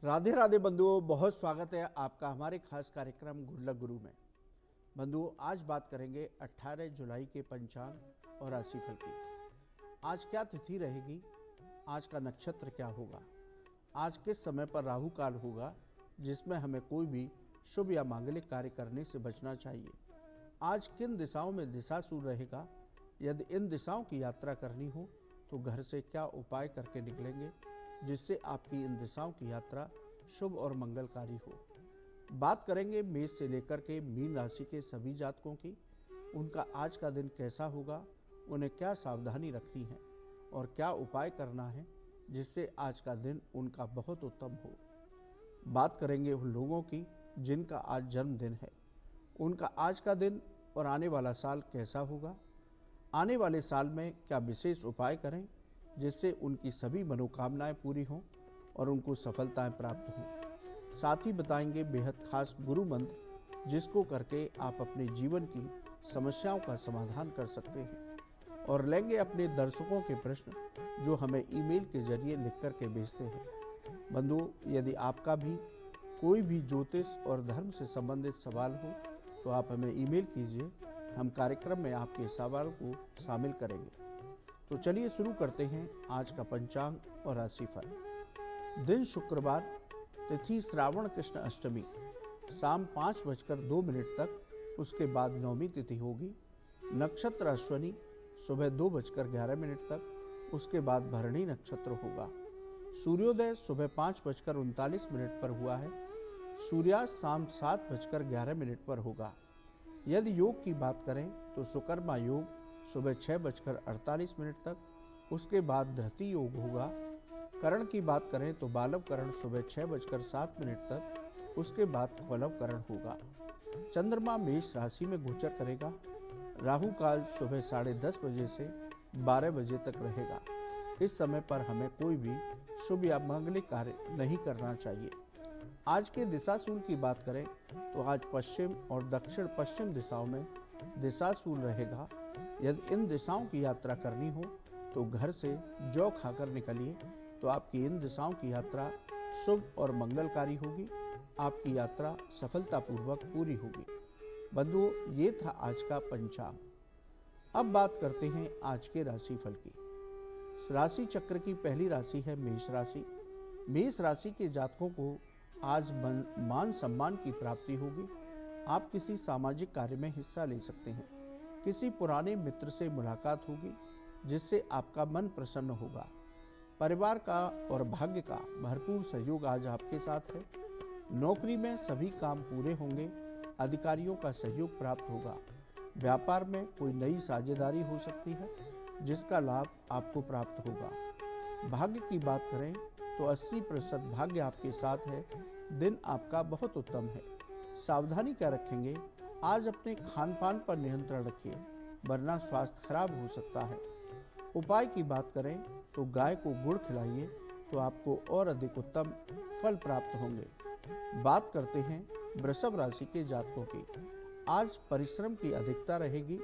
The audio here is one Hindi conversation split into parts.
राधे राधे बंधुओं, बहुत स्वागत है आपका हमारे खास कार्यक्रम गुड लक गुरु में। बंधुओं, आज बात करेंगे 18 जुलाई के पंचांग और राशिफल की। आज क्या तिथि रहेगी, आज का नक्षत्र क्या होगा, आज किस समय पर राहु काल होगा जिसमें हमें कोई भी शुभ या मांगलिक कार्य करने से बचना चाहिए। आज किन दिशाओं में दिशासूल रहेगा, यदि इन दिशाओं की यात्रा करनी हो तो घर से क्या उपाय करके निकलेंगे जिससे आपकी इन दिशाओं की यात्रा शुभ और मंगलकारी हो। बात करेंगे मेष से लेकर के मीन राशि के सभी जातकों की। उनका आज का दिन कैसा होगा, उन्हें क्या सावधानी रखनी है और क्या उपाय करना है जिससे आज का दिन उनका बहुत उत्तम हो। बात करेंगे उन लोगों की जिनका आज जन्मदिन है, उनका आज का दिन और आने वाला साल कैसा होगा। आने वाले साल में क्या विशेष उपाय करें जिससे उनकी सभी मनोकामनाएं पूरी हों और उनको सफलताएं प्राप्त हों। साथ ही बताएंगे बेहद खास गुरु मंत्र जिसको करके आप अपने जीवन की समस्याओं का समाधान कर सकते हैं। और लेंगे अपने दर्शकों के प्रश्न जो हमें ईमेल के जरिए लिख कर के भेजते हैं। बंधुओं, यदि आपका भी कोई भी ज्योतिष और धर्म से संबंधित सवाल हो तो आप हमें ईमेल कीजिए, हम कार्यक्रम में आपके सवाल को शामिल करेंगे। तो चलिए शुरू करते हैं आज का पंचांग और राशिफल। दिन शुक्रवार, तिथि श्रावण कृष्ण अष्टमी, शाम 5:02 तक, उसके बाद नवमी तिथि होगी। नक्षत्र अश्वनी, सुबह 2:11 तक, उसके बाद भरणी नक्षत्र होगा। सूर्योदय सुबह 5:39 पर हुआ है। सूर्यास्त शाम 7:11 पर होगा। यदि योग की बात करें तो सुकर्मा योग सुबह 6:48 तक, उसके बाद धृति योग होगा। करण की बात करें तो बालव करण सुबह 6:07 तक, उसके बाद कौलव करण होगा। चंद्रमा मेष राशि में गोचर करेगा। राहु काल सुबह 10:30 बजे से 12 बजे तक रहेगा। इस समय पर हमें कोई भी शुभ या मांगलिक कार्य नहीं करना चाहिए। आज के दिशाशूल की बात करें तो आज पश्चिम और दक्षिण पश्चिम दिशाओं में दिशाशूल रहेगा। यदि इन दिशाओं की यात्रा करनी हो तो घर से जौ खाकर निकलिए, तो आपकी इन दिशाओं की यात्रा शुभ और मंगलकारी होगी। आपकी यात्रा सफलतापूर्वक पूरी होगी। बंधुओं, ये था आज का पंचांग। अब बात करते हैं आज के राशिफल की। राशि चक्र की पहली राशि है मेष राशि। मेष राशि के जातकों को आज मान सम्मान की प्राप्ति होगी। आप किसी सामाजिक कार्य में हिस्सा ले सकते हैं। किसी पुराने मित्र से मुलाकात होगी जिससे आपका मन प्रसन्न होगा। परिवार का और भाग्य का भरपूर सहयोग आज आपके साथ है। नौकरी में सभी काम पूरे होंगे। अधिकारियों का सहयोग प्राप्त होगा। व्यापार में कोई नई साझेदारी हो सकती है जिसका लाभ आपको प्राप्त होगा। भाग्य की बात करें तो 80% भाग्य आपके साथ है। दिन आपका बहुत उत्तम है। सावधानी क्या रखेंगे, आज अपने खान पान पर नियंत्रण रखिए वरना स्वास्थ्य खराब हो सकता है। उपाय की बात करें तो गाय को गुड़ खिलाइए तो आपको और अधिक उत्तम फल प्राप्त होंगे। बात करते हैं वृषभ राशि के जातकों की। आज परिश्रम की अधिकता रहेगी।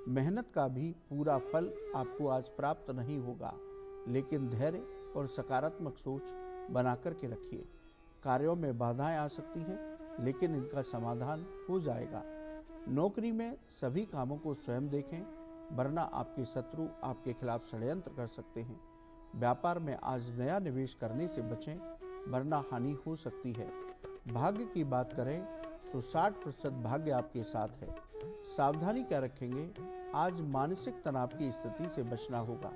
मेहनत का भी पूरा फल आपको आज प्राप्त नहीं होगा, लेकिन धैर्य और सकारात्मक सोच बना कर के रखिए। कार्यों में बाधाएं आ सकती हैं, लेकिन इनका समाधान हो जाएगा। नौकरी में सभी कामों को स्वयं देखें वरना आपके शत्रु आपके खिलाफ षड्यंत्र कर सकते हैं। व्यापार में आज नया निवेश करने से बचें वरना हानि हो सकती है। भाग्य की बात करें तो 60% भाग्य आपके साथ है। सावधानी क्या रखेंगे, आज मानसिक तनाव की स्थिति से बचना होगा।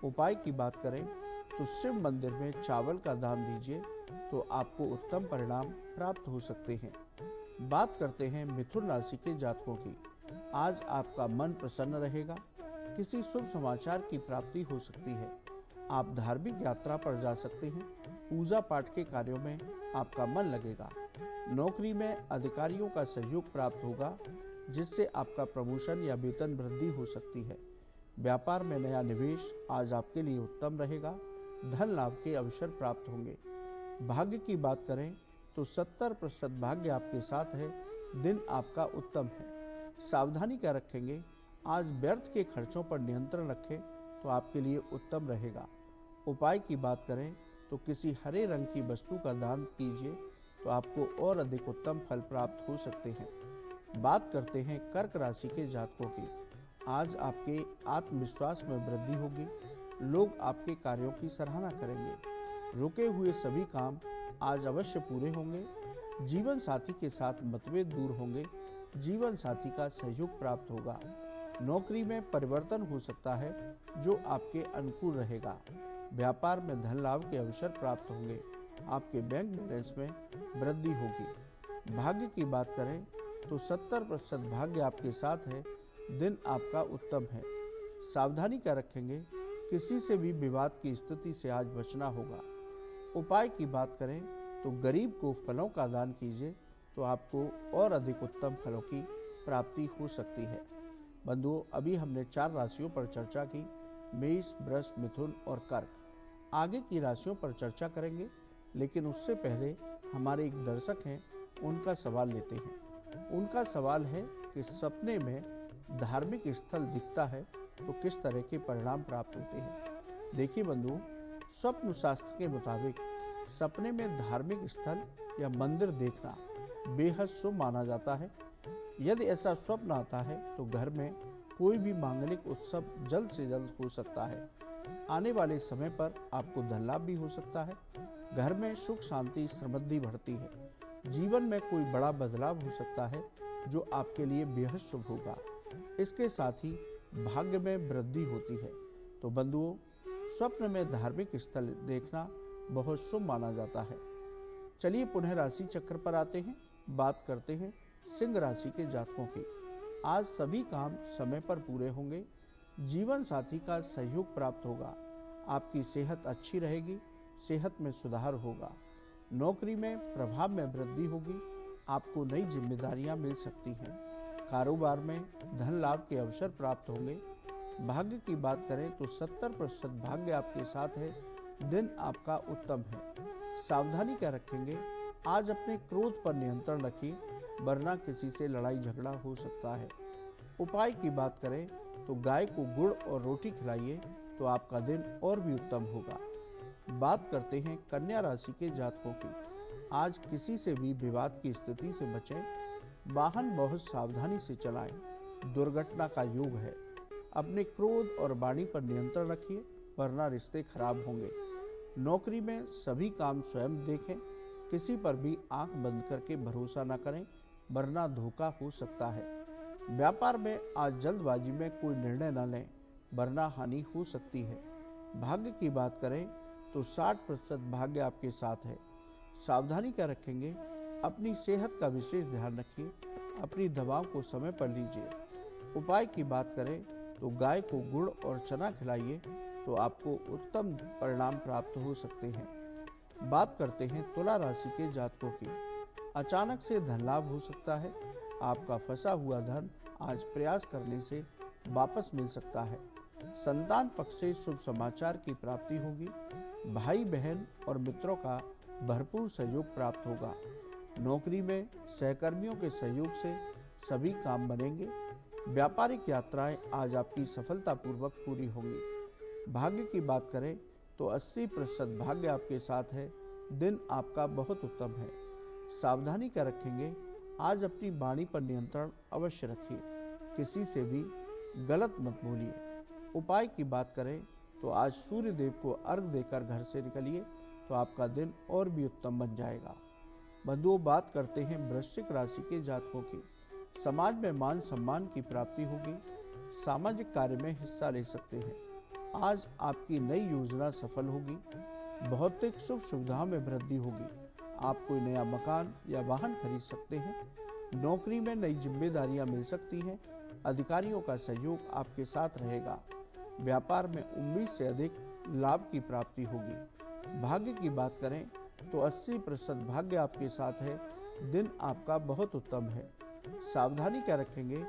उपाय की बात करें तो शिव मंदिर में चावल का दान दीजिए तो आपको उत्तम परिणाम प्राप्त हो सकते हैं। बात करते हैं मिथुन राशि के जातकों की। आज आपका मन प्रसन्न रहेगा। किसी शुभ समाचार की प्राप्ति हो सकती है। आप धार्मिक यात्रा पर जा सकते हैं। पूजा पाठ के कार्यों में आपका मन लगेगा। नौकरी में अधिकारियों का सहयोग प्राप्त होगा जिससे आपका प्रमोशन या वेतन वृद्धि हो सकती है। व्यापार में नया निवेश आज आपके लिए उत्तम रहेगा। धन लाभ के अवसर प्राप्त होंगे। भाग्य की बात करें तो 70% भाग्य आपके साथ है। दिन आपका उत्तम है। सावधानी क्या रखेंगे, आज व्यर्थ के खर्चों पर नियंत्रण रखें तो आपके लिए उत्तम रहेगा। उपाय की बात करें तो किसी हरे रंग की वस्तु का दान कीजिए तो आपको और अधिक उत्तम फल प्राप्त हो सकते हैं। बात करते हैं कर्क राशि के जातकों की। आज आपके आत्मविश्वास में वृद्धि होगी। लोग आपके कार्यों की सराहना करेंगे। रुके हुए सभी काम आज अवश्य पूरे होंगे। जीवन साथी के साथ मतभेद दूर होंगे। जीवन साथी का सहयोग प्राप्त होगा। नौकरी में परिवर्तन हो सकता है जो आपके अनुकूल रहेगा। व्यापार में धन लाभ के अवसर प्राप्त होंगे। आपके बैंक बैलेंस में वृद्धि होगी। भाग्य की बात करें तो 70% भाग्य आपके साथ है। दिन आपका उत्तम है। सावधानी क्या रखेंगे, किसी से भी विवाद की स्थिति से आज बचना होगा। उपाय की बात करें तो गरीब को फलों का दान कीजिए तो आपको और अधिक उत्तम फलों की प्राप्ति हो सकती है। बंधुओं, अभी हमने 4 राशियों पर चर्चा की, मेष, वृष, मिथुन और कर्क। आगे की राशियों पर चर्चा करेंगे, लेकिन उससे पहले हमारे एक दर्शक हैं, उनका सवाल लेते हैं। उनका सवाल है कि सपने में धार्मिक स्थल दिखता है तो किस तरह के परिणाम प्राप्त होते हैं। देखिए बंधुओं, स्वप्न शास्त्र के मुताबिक सपने में धार्मिक स्थल या मंदिर देखना बेहद शुभ माना जाता है। यदि ऐसा स्वप्न आता है तो घर में कोई भी मांगलिक उत्सव जल्द से जल्द हो सकता है। आने वाले समय पर आपको धन लाभ भी हो सकता है। घर में सुख शांति समृद्धि बढ़ती है। जीवन में कोई बड़ा बदलाव हो सकता है जो आपके लिए बेहद शुभ होगा। इसके साथ ही भाग्य में वृद्धि होती है। तो बंधुओं, स्वप्न में धार्मिक स्थल देखना बहुत शुभ माना जाता है। चलिए पुनः राशि चक्र पर आते हैं। बात करते हैं सिंह राशि के जातकों की। आज सभी काम समय पर पूरे होंगे। जीवन साथी का सहयोग प्राप्त होगा। आपकी सेहत अच्छी रहेगी। सेहत में सुधार होगा। नौकरी में प्रभाव में वृद्धि होगी। आपको नई जिम्मेदारियां मिल सकती हैं। कारोबार में धन लाभ के अवसर प्राप्त होंगे। भाग्य की बात करें तो 70% भाग्य आपके साथ है। दिन आपका उत्तम है। सावधानी क्या रखेंगे, आज अपने क्रोध पर नियंत्रण रखिए, वरना किसी से लड़ाई झगड़ा हो सकता है। उपाय की बात करें तो गाय को गुड़ और रोटी खिलाइए तो आपका दिन और भी उत्तम होगा। बात करते हैं कन्या राशि के जातकों की। आज किसी से भी विवाद की स्थिति से बचें। वाहन बहुत सावधानी से चलाएं। दुर्घटना का योग है। अपने क्रोध और वाणी पर नियंत्रण रखिए, वरना रिश्ते खराब होंगे। नौकरी में सभी काम स्वयं देखें। किसी पर भी आंख बंद करके भरोसा न करें, वरना धोखा हो सकता है। व्यापार में आज जल्दबाजी में कोई निर्णय न लें, वरना हानि हो सकती है। भाग्य की बात करें तो 60% भाग्य आपके साथ है। सावधानी क्या रखेंगे, अपनी सेहत का विशेष ध्यान रखिए। अपनी दवाओं को समय पर लीजिए। उपाय की बात करें तो गाय को गुड़ और चना खिलाइए तो आपको उत्तम परिणाम प्राप्त हो सकते हैं। बात करते हैं तुला राशि के जातकों की। अचानक से धन लाभ हो सकता है। आपका फंसा हुआ धन आज प्रयास करने से वापस मिल सकता है। संतान पक्ष से शुभ समाचार की प्राप्ति होगी। भाई बहन और मित्रों का भरपूर सहयोग प्राप्त होगा। नौकरी में सहकर्मियों के सहयोग से सभी काम बनेंगे। व्यापारिक यात्राएं आज आपकी सफलतापूर्वक पूरी होंगी। भाग्य की बात करें तो 80% भाग्य आपके साथ है। दिन आपका बहुत उत्तम है। सावधानी क्या रखेंगे, आज अपनी वाणी पर नियंत्रण अवश्य रखिए। किसी से भी गलत मत बोलिए। उपाय की बात करें तो आज सूर्य देव को अर्घ देकर घर से निकलिए तो आपका दिन और भी उत्तम बन जाएगा। बंधुओं, बात करते हैं वृश्चिक राशि के जातकों की। समाज में मान सम्मान की प्राप्ति होगी। सामाजिक कार्य में हिस्सा ले सकते हैं। आज आपकी नई योजना सफल होगी। भौतिक सुख सुविधाओं में वृद्धि होगी। आप कोई नया मकान या वाहन खरीद सकते हैं। नौकरी में नई जिम्मेदारियां मिल सकती हैं। अधिकारियों का सहयोग आपके साथ रहेगा। व्यापार में उम्मीद से अधिक लाभ की प्राप्ति होगी। भाग्य की बात करें तो 80% भाग्य आपके साथ है। दिन आपका बहुत उत्तम है। सावधानी क्या रखेंगे,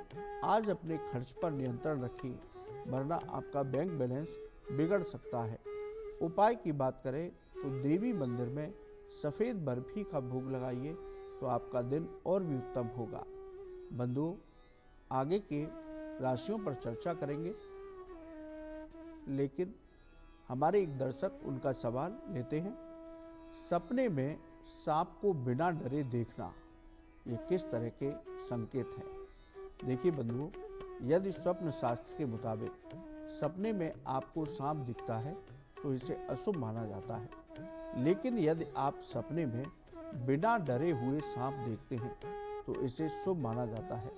आज अपने खर्च पर नियंत्रण रखिए, वरना आपका बैंक बैलेंस बिगड़ सकता है। उपाय की बात करें तो देवी मंदिर में सफ़ेद बर्फी का भोग लगाइए तो आपका दिन और भी उत्तम होगा। बंधुओं, आगे के राशियों पर चर्चा करेंगे, लेकिन हमारे एक दर्शक उनका सवाल लेते हैं। सपने में सांप को बिना डरे देखना, ये किस तरह के संकेत हैं? देखिए बंधुओं, यदि स्वप्न शास्त्र के मुताबिक सपने में आपको सांप दिखता है तो इसे अशुभ माना जाता है। लेकिन यदि आप सपने में बिना डरे हुए सांप देखते हैं तो इसे शुभ माना जाता है।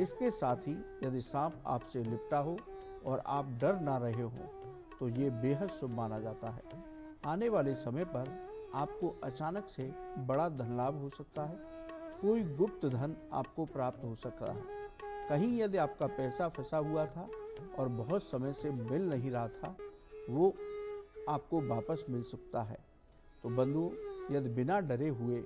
इसके साथ ही यदि सांप आपसे लिपटा हो और आप डर ना रहे हो तो ये बेहद शुभ माना जाता है। आने वाले समय पर आपको अचानक से बड़ा धन लाभ हो सकता है। कोई गुप्त धन आपको प्राप्त हो सकता है। कहीं यदि आपका पैसा फंसा हुआ था और बहुत समय से मिल नहीं रहा था, वो आपको वापस मिल सकता है। तो बंधुओं, यदि बिना डरे हुए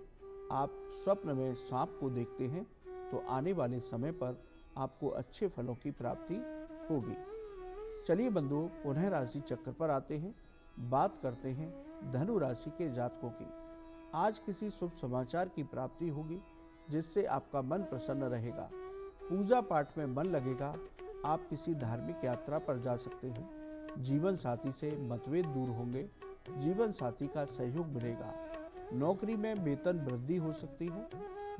आप स्वप्न में सांप को देखते हैं तो आने वाले समय पर आपको अच्छे फलों की प्राप्ति होगी। चलिए बंधुओं, पुनः राशि चक्र पर आते हैं। बात करते हैं धनु राशि के जातकों की। आज किसी शुभ समाचार की प्राप्ति होगी जिससे आपका मन प्रसन्न रहेगा। पूजा पाठ में मन लगेगा। आप किसी धार्मिक यात्रा पर जा सकते हैं। जीवन साथी से मतभेद दूर होंगे। जीवन साथी का सहयोग मिलेगा। नौकरी में वेतन वृद्धि हो सकती है।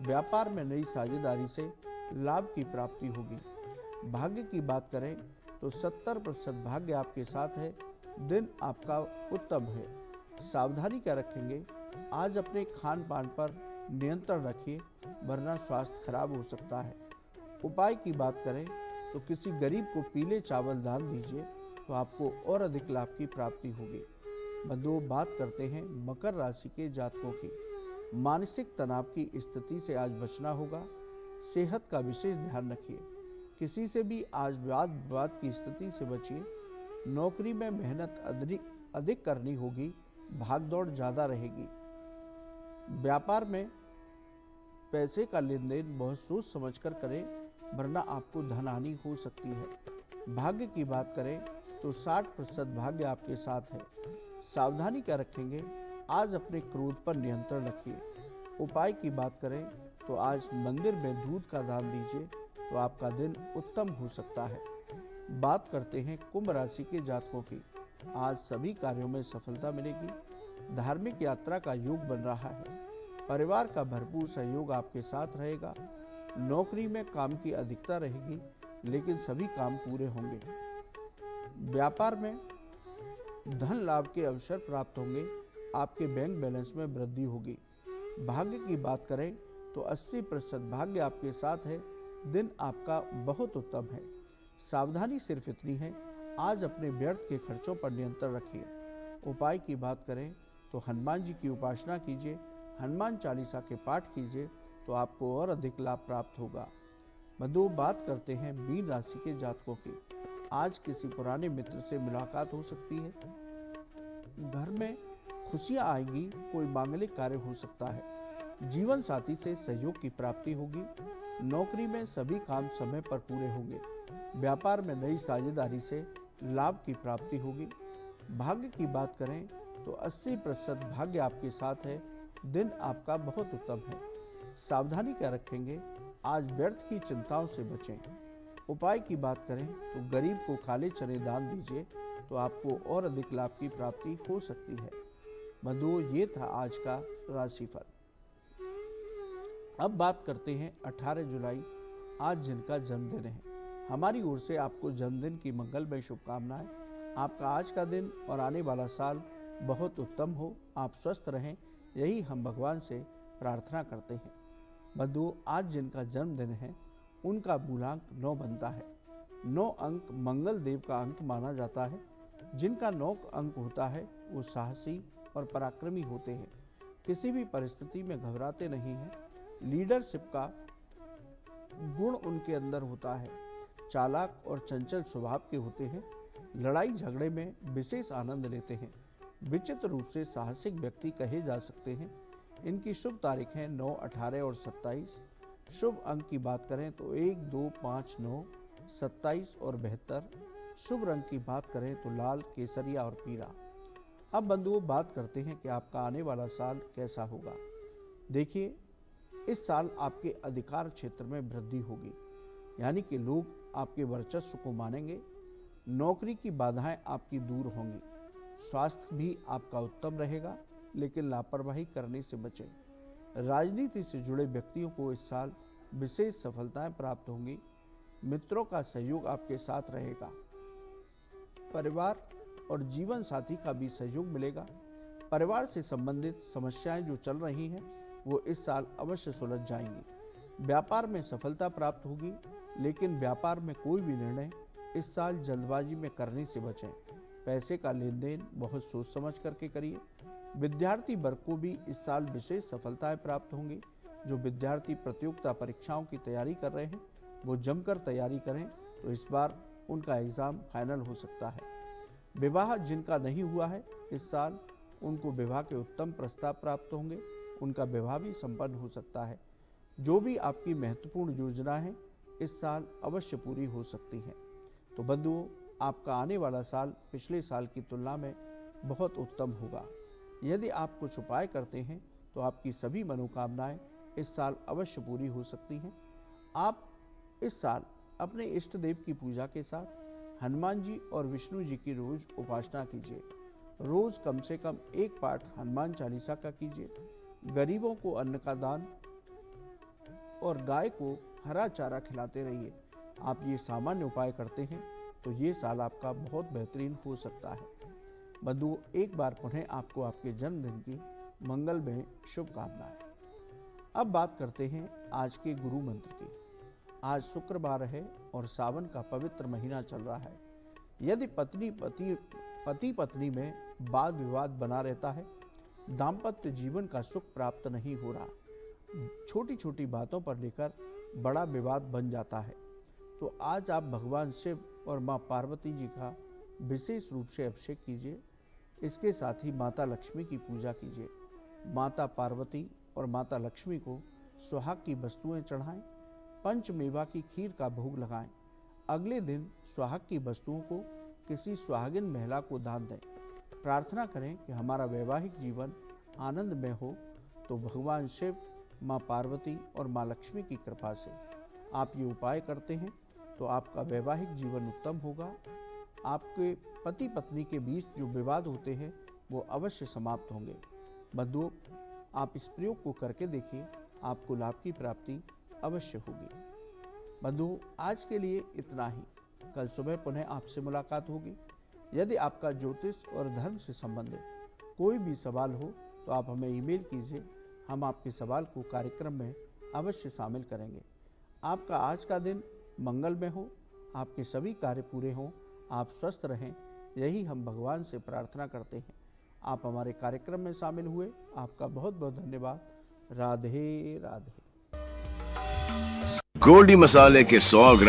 व्यापार में नई साझेदारी से लाभ की प्राप्ति होगी। भाग्य की बात करें तो 70% भाग्य आपके साथ है। दिन आपका उत्तम है। सावधानी क्या रखेंगे? आज अपने खान पान पर नियंत्रण रखिए, वरना स्वास्थ्य खराब हो सकता है। उपाय की बात करें तो किसी गरीब को पीले चावल दान दीजिए तो आपको और अधिक लाभ की प्राप्ति होगी। बंधुओं, बात करते हैं मकर राशि के जातकों की। मानसिक तनाव की स्थिति से आज बचना होगा। सेहत का विशेष ध्यान रखिए। किसी से भी आज वाद विवाद की स्थिति से बचिए। नौकरी में मेहनत अधिक करनी होगी। भागदौड़ ज़्यादा रहेगी। व्यापार में पैसे का लेन देन बहुत सोच समझकर करें, वरना आपको धन हानि हो सकती है। भाग्य की बात करें तो 60% भाग्य आपके साथ है। सावधानी क्या रखेंगे? आज अपने क्रोध पर नियंत्रण रखिए। उपाय की बात करें तो आज मंदिर में दूध का दान दीजिए तो आपका दिन उत्तम हो सकता है। बात करते हैं कुंभ राशि के जातकों की। आज सभी कार्यों में सफलता मिलेगी। धार्मिक यात्रा का योग बन रहा है। परिवार का भरपूर सहयोग आपके साथ रहेगा। नौकरी में काम की अधिकता रहेगी, लेकिन सभी काम पूरे होंगे। व्यापार में धन लाभ के अवसर प्राप्त होंगे। आपके बैंक बैलेंस में वृद्धि होगी। भाग्य की बात करें तो 80% भाग्य आपके साथ है। दिन आपका बहुत उत्तम है। सावधानी सिर्फ इतनी है, आज अपने व्यर्थ के खर्चों पर नियंत्रण रखिए। उपाय की बात करें तो हनुमान जी की उपासना कीजिए। हनुमान चालीसा के पाठ कीजिए तो आपको और अधिक लाभ प्राप्त होगा। बंधुओं, बात करते हैं मीन राशि के जातकों की। आज किसी पुराने मित्र से मुलाकात हो सकती है। घर में खुशियां आएगी। कोई मांगलिक कार्य हो सकता है। जीवन साथी से सहयोग की प्राप्ति होगी। नौकरी में सभी काम समय पर पूरे होंगे। व्यापार में नई साझेदारी से लाभ की प्राप्ति होगी। भाग्य की बात करें तो 80% भाग्य आपके साथ है। दिन आपका बहुत उत्तम है। सावधानी क्या रखेंगे? आज व्यर्थ की चिंताओं से बचें। उपाय की बात करें तो गरीब को काले चने दान दीजिए तो आपको और अधिक लाभ की प्राप्ति हो सकती है। बंधुओं, ये था आज का राशिफल। अब बात करते हैं 18 जुलाई, आज जिनका जन्मदिन है। हमारी ओर से आपको जन्मदिन की मंगलमय शुभकामनाएं। आपका आज का दिन और आने वाला साल बहुत उत्तम हो। आप स्वस्थ रहें, यही हम भगवान से प्रार्थना करते हैं। बंधुओं, आज जिनका जन्मदिन है उनका मूलांक 9 बनता है। 9 अंक मंगल देव का अंक माना जाता है। जिनका 9 अंक होता है वो साहसी और पराक्रमी होते हैं। किसी भी परिस्थिति में घबराते नहीं हैं। लीडरशिप का गुण उनके अंदर होता है। चालाक और चंचल स्वभाव के होते हैं। लड़ाई झगड़े में विशेष आनंद लेते हैं। विचित्र रूप से साहसिक व्यक्ति कहे जा सकते हैं। इनकी शुभ तारीख है 9, 18 और 27। शुभ अंक की बात करें तो 1, 2, 5, 9, 27 और 72। शुभ रंग की बात करें तो लाल, केसरिया और पीला। अब बंधुओं, बात करते हैं कि आपका आने वाला साल कैसा होगा। देखिए, इस साल आपके अधिकार क्षेत्र में वृद्धि होगी, यानी कि लोग आपके वर्चस्व को मानेंगे। नौकरी की बाधाएं आपकी दूर होंगी। स्वास्थ्य भी आपका उत्तम रहेगा। लेकिन लापरवाही करने से बचें। राजनीति से जुड़े व्यक्तियों को इस साल विशेष सफलताएं प्राप्त होंगी। मित्रों का सहयोग आपके साथ रहेगा। परिवार और जीवन साथी का भी सहयोग मिलेगा। परिवार से संबंधित समस्याएं जो चल रही हैं वो इस साल अवश्य सुलझ जाएंगी। व्यापार में सफलता प्राप्त होगी, लेकिन व्यापार में कोई भी निर्णय इस साल जल्दबाजी में करने से बचें। पैसे का लेन देन बहुत सोच समझ करके करिए। विद्यार्थी वर्ग को भी इस साल विशेष सफलताएं प्राप्त होंगी। जो विद्यार्थी प्रतियोगिता परीक्षाओं की तैयारी कर रहे हैं वो जमकर तैयारी करें, तो इस बार उनका एग्ज़ाम फाइनल हो सकता है। विवाह जिनका नहीं हुआ है इस साल, उनको विवाह के उत्तम प्रस्ताव प्राप्त होंगे। उनका विवाह भी संपन्न हो सकता है। जो भी आपकी महत्वपूर्ण योजना है इस साल अवश्य पूरी हो सकती हैं। तो बंधुओं, आपका आने वाला साल पिछले साल की तुलना में बहुत उत्तम होगा। यदि आप कुछ उपाय करते हैं तो आपकी सभी मनोकामनाएं इस साल अवश्य पूरी हो सकती हैं। आप इस साल अपने इष्ट देव की पूजा के साथ हनुमान जी और विष्णु जी की रोज उपासना कीजिए। रोज कम से कम एक पाठ हनुमान चालीसा का कीजिए। गरीबों को अन्न का दान और गाय को हरा चारा खिलाते रहिए। आप ये सामान्य उपाय करते हैं तो ये साल आपका बहुत बेहतरीन हो सकता है। बंधुओं, एक बार पुनः आपको आपके जन्मदिन की मंगलमय शुभकामनाएं। अब बात करते हैं आज के गुरु मंत्र की। आज शुक्रवार है और सावन का पवित्र महीना चल रहा है। यदि पति पत्नी में वाद विवाद बना रहता है, दाम्पत्य जीवन का सुख प्राप्त नहीं हो रहा, छोटी छोटी बातों पर लेकर बड़ा विवाद बन जाता है, तो आज आप भगवान शिव और माँ पार्वती जी का विशेष रूप से अभिषेक कीजिए। इसके साथ ही माता लक्ष्मी की पूजा कीजिए। माता पार्वती और माता लक्ष्मी को सुहाग की वस्तुएं चढ़ाएं। पंचमेवा की खीर का भोग लगाएं। अगले दिन सुहाग की वस्तुओं को किसी सुहागिन महिला को दान दें। प्रार्थना करें कि हमारा वैवाहिक जीवन आनंद में हो। तो भगवान शिव, माँ पार्वती और माँ लक्ष्मी की कृपा से आप ये उपाय करते हैं तो आपका वैवाहिक जीवन उत्तम होगा। आपके पति पत्नी के बीच जो विवाद होते हैं वो अवश्य समाप्त होंगे। बंधुओं, आप इस प्रयोग को करके देखिए, आपको लाभ की प्राप्ति अवश्य होगी। बंधुओं, आज के लिए इतना ही। कल सुबह पुनः आपसे मुलाकात होगी। यदि आपका ज्योतिष और धर्म से संबंधित कोई भी सवाल हो तो आप हमें ईमेल कीजिए। हम आपके सवाल को कार्यक्रम में अवश्य शामिल करेंगे। आपका आज का दिन मंगलमय हो, आपके सभी कार्य पूरे हों, आप स्वस्थ रहें, यही हम भगवान से प्रार्थना करते हैं। आप हमारे कार्यक्रम में शामिल हुए, आपका बहुत बहुत धन्यवाद। राधे राधे। गोल्डी मसाले के 100 ग्राम